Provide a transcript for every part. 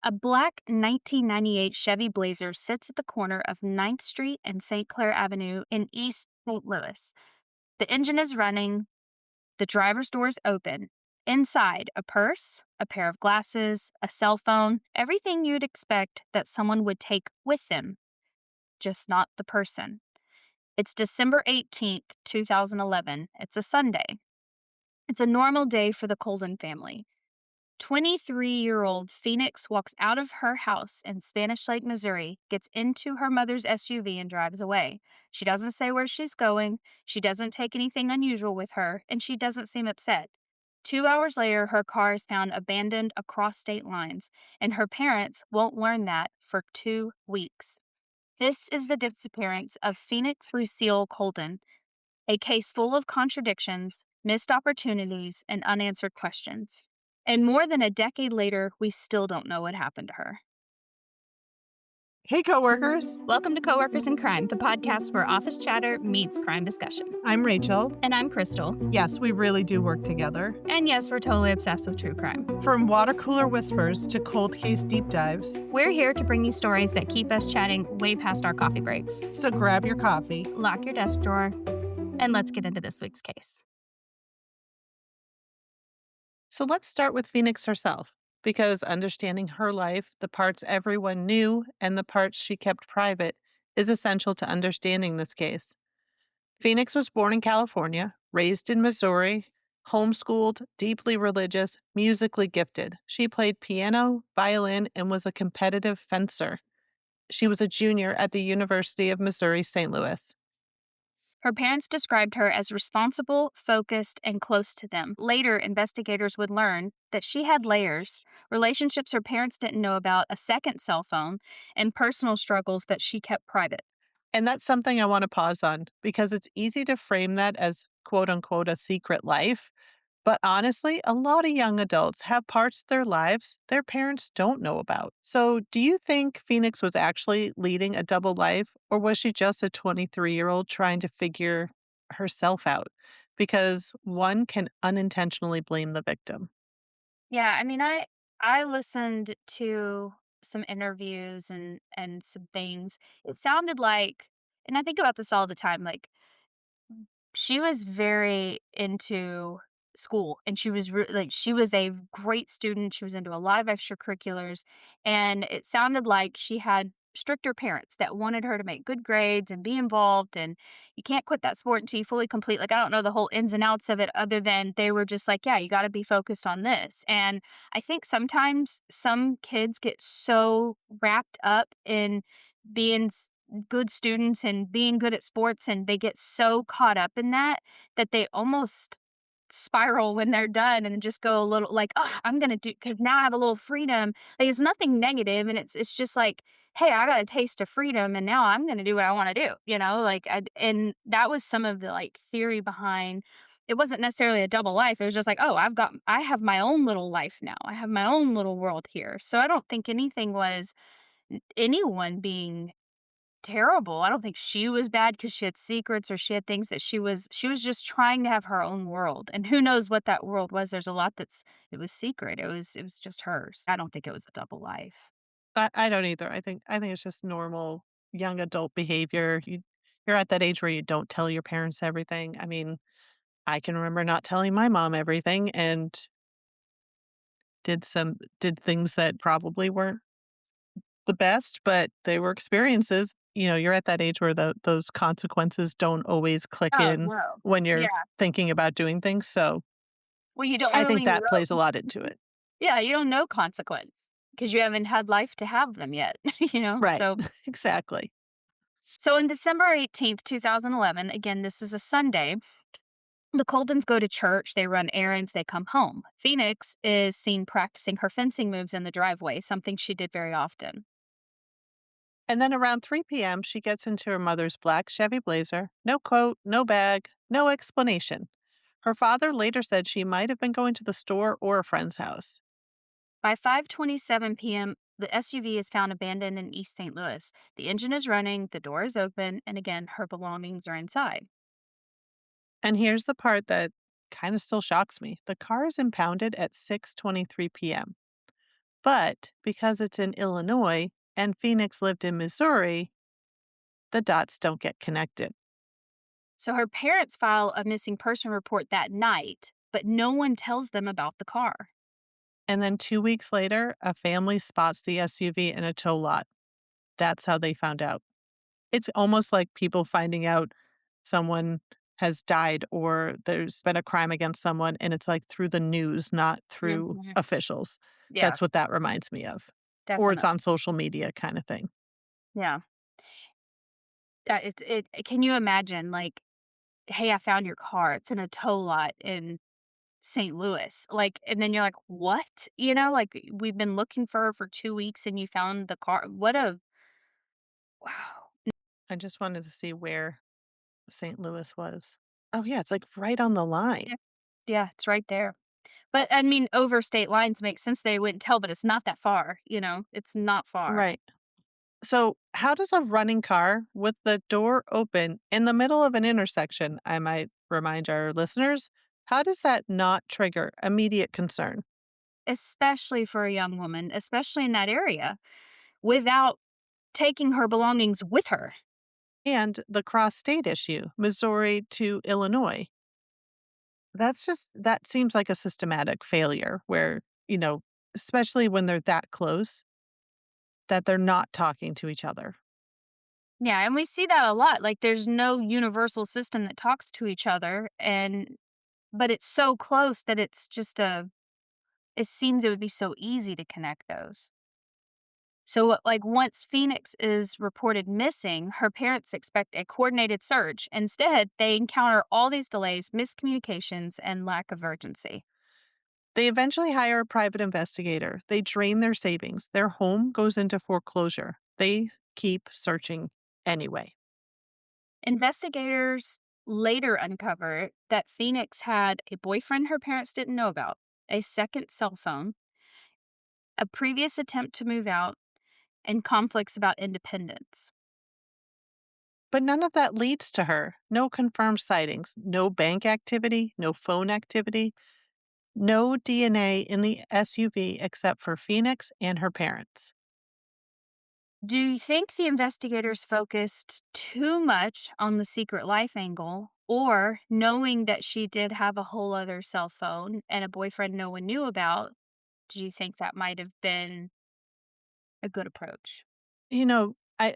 A black 1998 Chevy Blazer sits at the corner of Ninth Street and St. Clair Avenue in East St. Louis. The engine is running, the driver's door is open. Inside, a purse, a pair of glasses, a cell phone, everything you'd expect that someone would take with them, just not the person. It's December 18th, 2011. It's a Sunday. It's a normal day for the Coldon family. 23-year-old Phoenix walks out of her house in Spanish Lake, Missouri, gets into her mother's SUV, and drives away. She doesn't say where she's going, she doesn't take anything unusual with her, and she doesn't seem upset. 2 hours later, her car is found abandoned across state lines, and her parents won't learn that for 2 weeks. This is the disappearance of Phoenix Lucille Coldon, a case full of contradictions, missed opportunities, and unanswered questions. And more than a decade later, we still don't know what happened to her. Hey, coworkers. Welcome to Coworkers in Crime, the podcast where office chatter meets crime discussion. I'm Rachel. And I'm Crystal. Yes, we really do work together. And yes, we're totally obsessed with true crime. From water cooler whispers to cold case deep dives. We're here to bring you stories that keep us chatting way past our coffee breaks. So grab your coffee, lock your desk drawer, and let's get into this week's case. So let's start with Phoenix herself, because understanding her life, the parts everyone knew and the parts she kept private, is essential to understanding this case. Phoenix was born in California, raised in Missouri, homeschooled, deeply religious, musically gifted. She played piano, violin, and was a competitive fencer. She was a junior at the University of Missouri, St. Louis. Her parents described her as responsible, focused, and close to them. Later, investigators would learn that she had layers, relationships her parents didn't know about, a second cell phone, and personal struggles that she kept private. And that's something I want to pause on because it's easy to frame that as quote unquote a secret life. But honestly, a lot of young adults have parts of their lives their parents don't know about. So, do you think Phoenix was actually leading a double life, or was she just a 23-year-old trying to figure herself out? Because one can unintentionally blame the victim. Yeah, I mean, I listened to some interviews and some things. It sounded like, and I think about this all the time, like she was very into school, and she was like she was a great student. She was into a lot of extracurriculars, and it sounded like she had stricter parents that wanted her to make good grades and be involved, and you can't quit that sport until you fully complete. Like, I don't know the whole ins and outs of it other than they were just like, yeah, you got to be focused on this. And I think sometimes some kids get so wrapped up in being good students and being good at sports, and they get so caught up in that they almost spiral when they're done and just go a little like, oh, I'm gonna do because now I have a little freedom. Like, it's nothing negative, and it's just like, hey, I got a taste of freedom, and now I'm gonna do what I want to do. Like, and that was some of the like theory behind. It wasn't necessarily a double life. It was just like, oh, I have my own little life now. I have my own little world here. So I don't think anything was anyone being terrible. I don't think she was bad because she had secrets or she had things that she was just trying to have her own world. And who knows what that world was. There's a lot it was secret. It was just hers. I don't think it was a double life. I don't either. I think it's just normal young adult behavior. You're at that age where you don't tell your parents everything. I mean, I can remember not telling my mom everything and did things that probably weren't the best, but they were experiences. You're at that age where those consequences don't always click Oh, in no. when Yeah. you're thinking about doing things. So Well, you don't I think really that plays a know. lot into it. Yeah, you don't know consequence because you haven't had life to have them yet, Right. So Exactly. so on December 18th, 2011, again, this is a Sunday. The Coldens go to church, they run errands, they come home. Phoenix is seen practicing her fencing moves in the driveway, something she did very often. And then around 3 p.m., she gets into her mother's black Chevy Blazer. No coat, no bag, no explanation. Her father later said she might have been going to the store or a friend's house. By 5:27 p.m., the SUV is found abandoned in East St. Louis. The engine is running, the door is open, and again, her belongings are inside. And here's the part that kind of still shocks me. The car is impounded at 6:23 p.m. But because it's in Illinois and Phoenix lived in Missouri, the dots don't get connected. So her parents file a missing person report that night, but no one tells them about the car. And then 2 weeks later, a family spots the SUV in a tow lot. That's how they found out. It's almost like people finding out someone has died or there's been a crime against someone, and it's like through the news, not through Mhm. officials. Yeah, That's what that reminds me of. Or it's definitely. on social media kind of thing. Yeah. Can you imagine, like, "Hey, I found your car. It's in a tow lot in St. Louis." Like, and then you're like, "What?" Like, "We've been looking for her for 2 weeks and you found the car." What a wow. I just wanted to see where St. Louis was. Oh, yeah, it's like right on the line. Yeah. Yeah, it's right there. But, I mean, over state lines makes sense they wouldn't tell, but it's not that far, you know? It's not far. Right. So, how does a running car with the door open in the middle of an intersection, I might remind our listeners, how does that not trigger immediate concern? Especially for a young woman, especially in that area, without taking her belongings with her. And the cross state issue, Missouri to Illinois. That seems like a systematic failure where, especially when they're that close, that they're not talking to each other. Yeah, and we see that a lot, like, there's no universal system that talks to each other, but it's so close that it seems it would be so easy to connect those. So, like, once Phoenix is reported missing, her parents expect a coordinated search. Instead, they encounter all these delays, miscommunications, and lack of urgency. They eventually hire a private investigator. They drain their savings. Their home goes into foreclosure. They keep searching anyway. Investigators later uncover that Phoenix had a boyfriend her parents didn't know about, a second cell phone, a previous attempt to move out, and conflicts about independence. But none of that leads to her. No confirmed sightings, no bank activity, no phone activity, no DNA in the SUV except for Phoenix and her parents. Do you think the investigators focused too much on the secret life angle, or knowing that she did have a whole other cell phone and a boyfriend no one knew about? Do you think that might have been a good approach? You know, I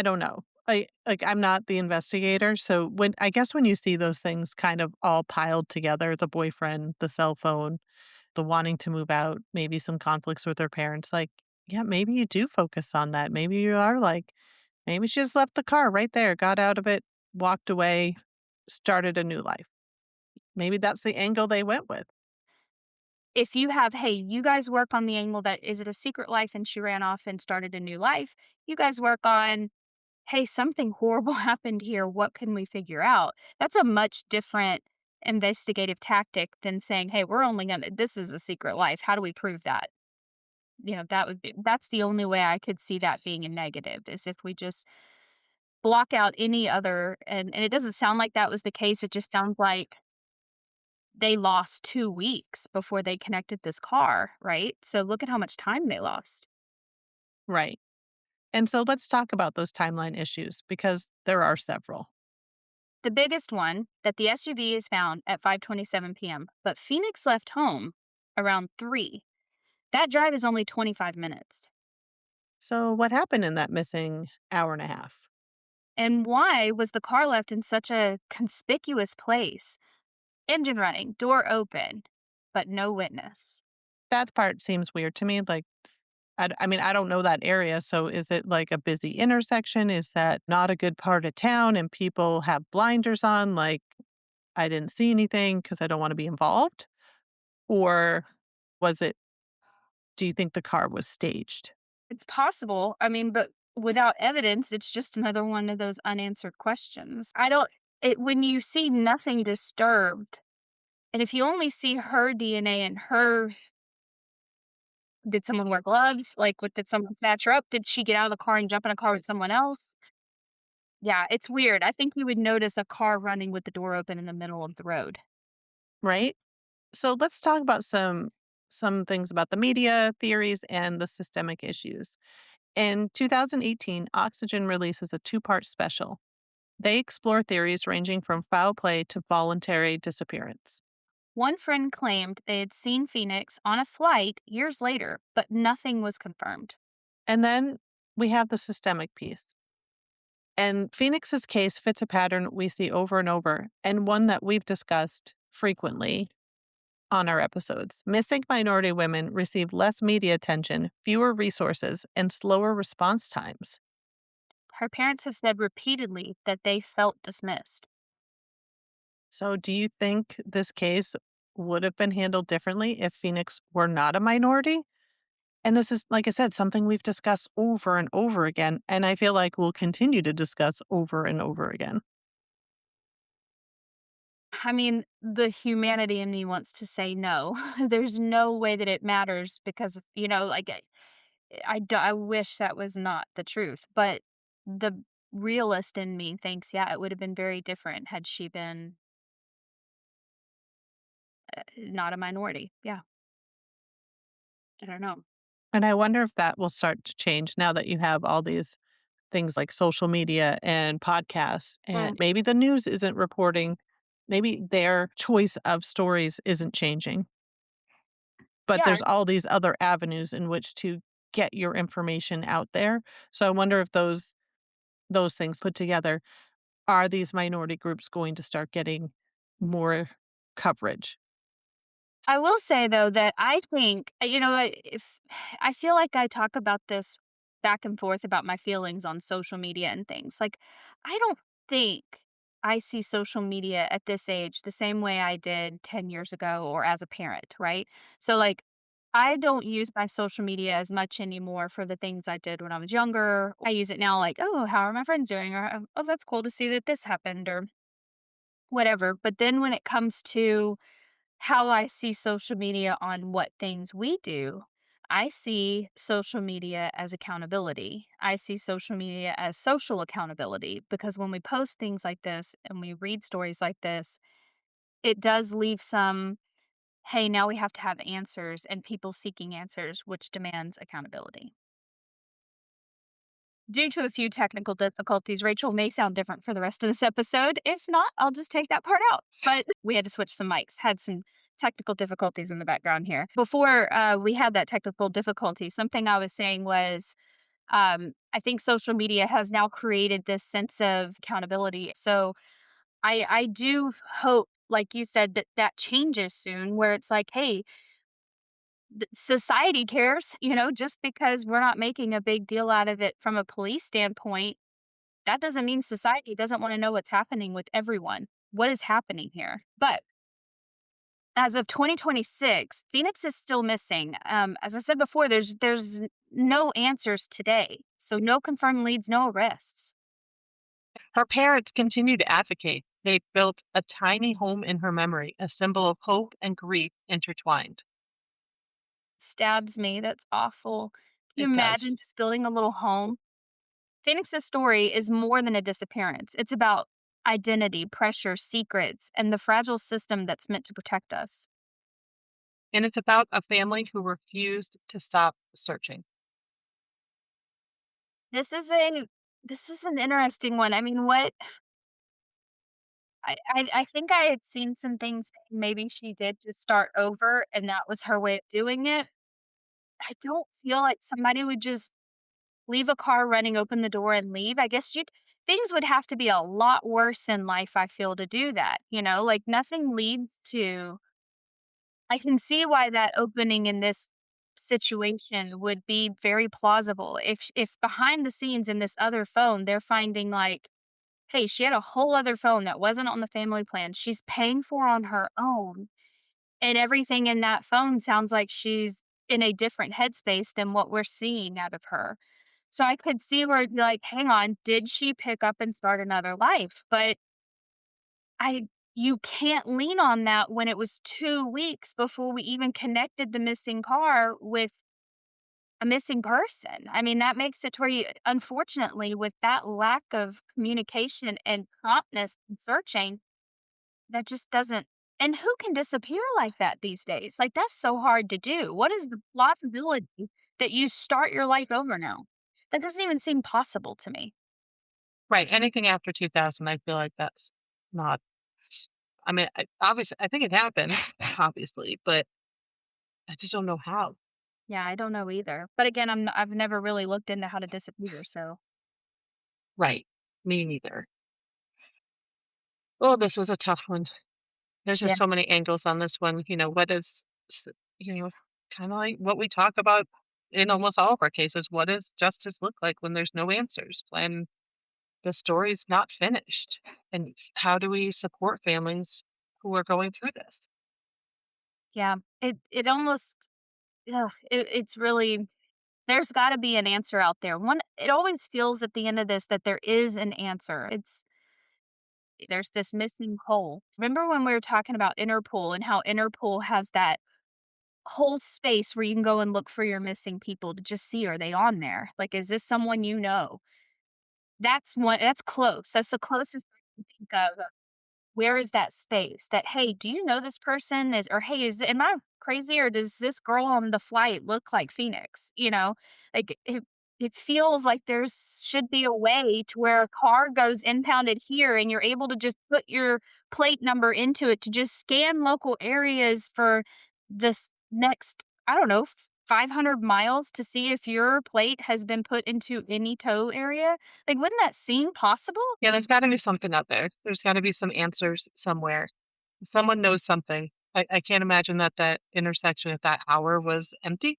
don't know. I'm not the investigator, so when you see those things kind of all piled together, the boyfriend, the cell phone, the wanting to move out, maybe some conflicts with her parents, like, yeah, maybe you do focus on that. Maybe you are like, maybe she just left the car right there, got out of it, walked away, started a new life. Maybe that's the angle they went with. If you have, hey, you guys work on the angle that is it a secret life and she ran off and started a new life. You guys work on, hey, something horrible happened here. What can we figure out? That's a much different investigative tactic than saying, hey, we're only gonna, this is a secret life. How do we prove that? That's the only way I could see that being a negative is if we just block out any other, and it doesn't sound like that was the case. It just sounds like they lost 2 weeks before they connected this car, right? So look at how much time they lost. Right. And so let's talk about those timeline issues because there are several. The biggest one, that the SUV is found at 5:27 PM, but Phoenix left home around 3. That drive is only 25 minutes. So, what happened in that missing hour and a half? And why was the car left in such a conspicuous place? Engine running, door open, but no witness. That part seems weird to me. Like, I mean, I don't know that area. So, is it like a busy intersection? Is that not a good part of town and people have blinders on? Like, I didn't see anything because I don't want to be involved? Or was it, do you think the car was staged? It's possible. I mean, but without evidence, it's just another one of those unanswered questions. I don't it when you see nothing disturbed, and if you only see her DNA and her did someone wear gloves? Like, what did someone snatch her up? Did she get out of the car and jump in a car with someone else? Yeah, it's weird. I think you would notice a car running with the door open in the middle of the road. Right. So, let's talk about some some things about the media, theories, and the systemic issues. In 2018, Oxygen releases a two-part special. They explore theories ranging from foul play to voluntary disappearance. One friend claimed they had seen Phoenix on a flight years later, but nothing was confirmed. And then we have the systemic piece. And Phoenix's case fits a pattern we see over and over, and one that we've discussed frequently on our episodes. Missing minority women receive less media attention, fewer resources, and slower response times. Her parents have said repeatedly that they felt dismissed. So, do you think this case would have been handled differently if Phoenix were not a minority? And this is, like I said, something we've discussed over and over again, and I feel like we'll continue to discuss over and over again. I mean, the humanity in me wants to say no. There's no way that it matters because, like, I wish that was not the truth. But the realist in me thinks, yeah, it would have been very different had she been not a minority. Yeah. I don't know. And I wonder if that will start to change now that you have all these things like social media and podcasts, Mm. and maybe the news isn't reporting, maybe their choice of stories isn't changing, but Yeah. there's all these other avenues in which to get your information out there. So I wonder if those things put together, are these minority groups going to start getting more coverage? I will say though that I think, if I feel like I talk about this back and forth about my feelings on social media and things. Like, I don't think I see social media at this age the same way I did 10 years ago or as a parent, right? So, like, I don't use my social media as much anymore for the things I did when I was younger. I use it now, like, oh, how are my friends doing? Or, oh, that's cool to see that this happened or whatever. But then when it comes to how I see social media on what things we do, I see social media as accountability. I see social media as social accountability because when we post things like this and we read stories like this, it does leave some, hey, now we have to have answers and people seeking answers, which demands accountability. Due to a few technical difficulties, Rachel may sound different for the rest of this episode. If not, I'll just take that part out. But we had to switch some mics, had some technical difficulties in the background here. Before we had that technical difficulty, something I was saying was I think social media has now created this sense of accountability. So I do hope, like you said, that that changes soon, where it's like, hey, society cares, just because we're not making a big deal out of it from a police standpoint, that doesn't mean society doesn't want to know what's happening with everyone. What is happening here? But as of 2026, Phoenix is still missing. As I said before, there's no answers today, so no confirmed leads, no arrests. Her parents continue to advocate. They built a tiny home in her memory, a symbol of hope and grief intertwined. Stabs me. That's awful. Can you It does. imagine just building a little home? Phoenix's story is more than a disappearance. It's about identity, pressure, secrets, and the fragile system that's meant to protect us. And it's about a family who refused to stop searching. This is a this is an interesting one. I mean, what I think I had seen some things saying maybe she did just start over and that was her way of doing it. I don't feel like somebody would just leave a car running, open the door, and leave. I guess you'd things would have to be a lot worse in life, I feel, to do that, Like, nothing leads to I can see why that opening in this situation would be very plausible. If behind the scenes in this other phone, they're finding, like, hey, she had a whole other phone that wasn't on the family plan, she's paying for on her own, and everything in that phone sounds like she's in a different headspace than what we're seeing out of her. So I could see where it'd be like, hang on, did she pick up and start another life? But I you can't lean on that when it was 2 weeks before we even connected the missing car with a missing person. I mean, that makes it to where you unfortunately, with that lack of communication and promptness in searching, that just doesn't And who can disappear like that these days? Like, that's so hard to do. What is the plausibility that you start your life over now? That doesn't even seem possible to me. Right, anything after 2000, I feel like that's not I mean, obviously, I think it happened, obviously, but I just don't know how. Yeah, I don't know either. But again, I've never really looked into how to disappear, so Right. Me neither. Oh, this was a tough one. There's yeah. just so many angles on this one. What is, s- you know, kind of like what we talk about in almost all of our cases. What does justice look like when there's no answers, when the story's not finished? And how do we support families who are going through this? Yeah. It almost it's really there's gotta be an answer out there. One it always feels at the end of this that there is an answer. There's this missing hole. Remember when we were talking about Interpol and how Interpol has that whole space where you can go and look for your missing people to just see, are they on there? Like, is this someone you know? That's close. That's the closest I can think of. Where is that space that, "Hey, do you know this person?" Is or, "Hey, is am I crazy or does this girl on the flight look like Phoenix?" You know? Like, it feels like there's should be a way to where a car goes impounded here and you're able to just put your plate number into it to just scan local areas for this next, I don't know, 500 miles to see if your plate has been put into any tow area. Like, wouldn't that seem possible? Yeah, there's got to be something out there. There's got to be some answers somewhere. Someone knows something. I can't imagine that that intersection at that hour was empty.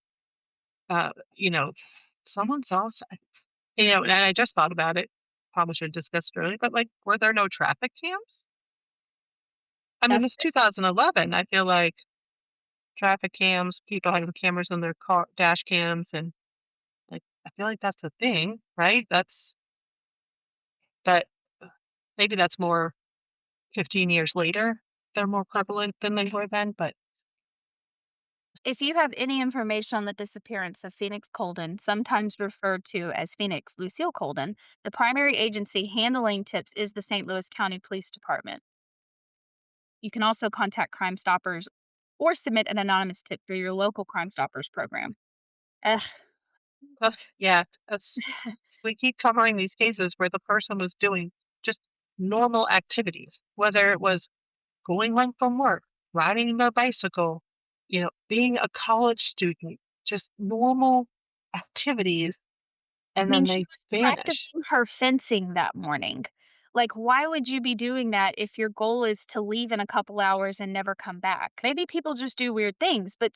Uh, you know, someone saw, and I just thought about it. Probably should have discussed it earlier, but like, were there no traffic cams? I mean, That's it's 2011. I feel like traffic cams, people having cameras on their car dash cams, and like, I feel like that's a thing, right? That maybe that's more 15 years later. They're more prevalent than they were then, but If you have any information on the disappearance of Phoenix Coldon, sometimes referred to as Phoenix Lucille Coldon, the primary agency handling tips is the St. Louis County Police Department. You can also contact Crime Stoppers or submit an anonymous tip through your local Crime Stoppers program. Ugh, yeah, that's we keep covering these cases where the person was doing just normal activities, whether it was going home from work, riding their bicycle, being a college student, just normal activities, I and mean, then she they was vanish. practicing her fencing that morning. Like, why would you be doing that if your goal is to leave in a couple hours and never come back? Maybe people just do weird things, but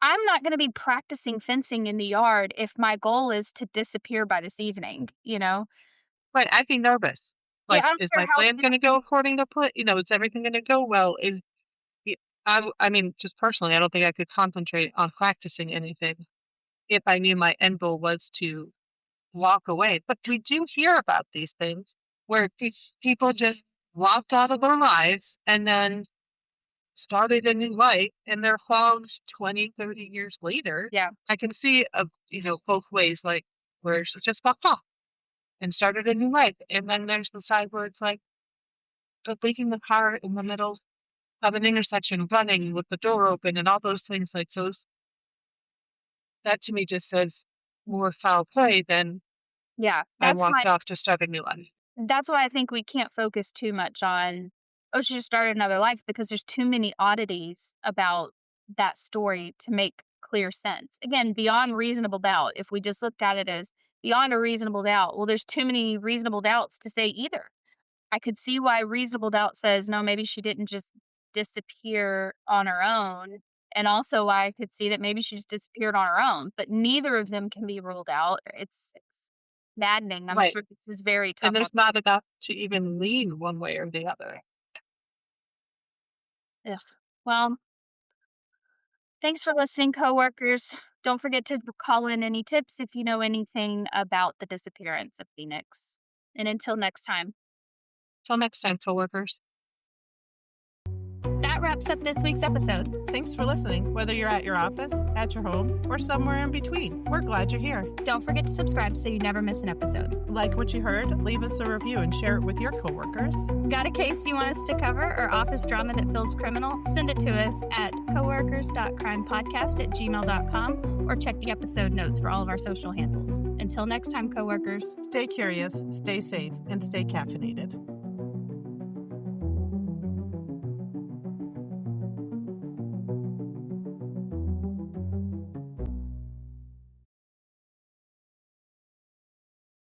I'm not going to be practicing fencing in the yard if my goal is to disappear by this evening, you know? But I'd be nervous. Yeah, Like, I don't is care my how plan going to go according to plan? Is everything going to go well? Y- I mean, just personally, I don't think I could concentrate on practicing anything if I knew my end goal was to walk away. But we do hear about these things where people just walked out of their lives and then started a new life and they're found 20, 30 years later. yeah. I can see, both ways, like where she just walked off and started a new life. And then there's the side where it's like leaving the car in the middle of an intersection, running with the door open and all those things like those. That to me just says more foul play than Yeah, I walked off to start a new life. that's why I think we can't focus too much on, "Oh, she just started another life," because there's too many oddities about that story to make clear sense. Again, beyond reasonable doubt, if we just looked at it as beyond a reasonable doubt, well, there's too many reasonable doubts to say either. I could see why reasonable doubt says, "No, maybe she didn't just disappear on her own," and also why I could see that maybe she just disappeared on her own, but neither of them can be ruled out. It's maddening. I'm Right. sure this is very And tough on. there's not enough to even lean one way or the other. Ugh. Well, thanks for listening, coworkers. Don't forget to call in any tips if you know anything about the disappearance of Phoenix. And until next time. Till next time, coworkers. That wraps up this week's episode. Thanks for listening, whether you're at your office, at your home, or somewhere in between. We're glad you're here. Don't forget to subscribe so you never miss an episode. Like what you heard? Leave us a review and share it with your coworkers. Got a case you want us to cover or office drama that feels criminal? Send it to us at coworkers.crimepodcast@gmail.com or check the episode notes for all of our social handles. Until next time, coworkers. Stay curious, stay safe, and stay caffeinated.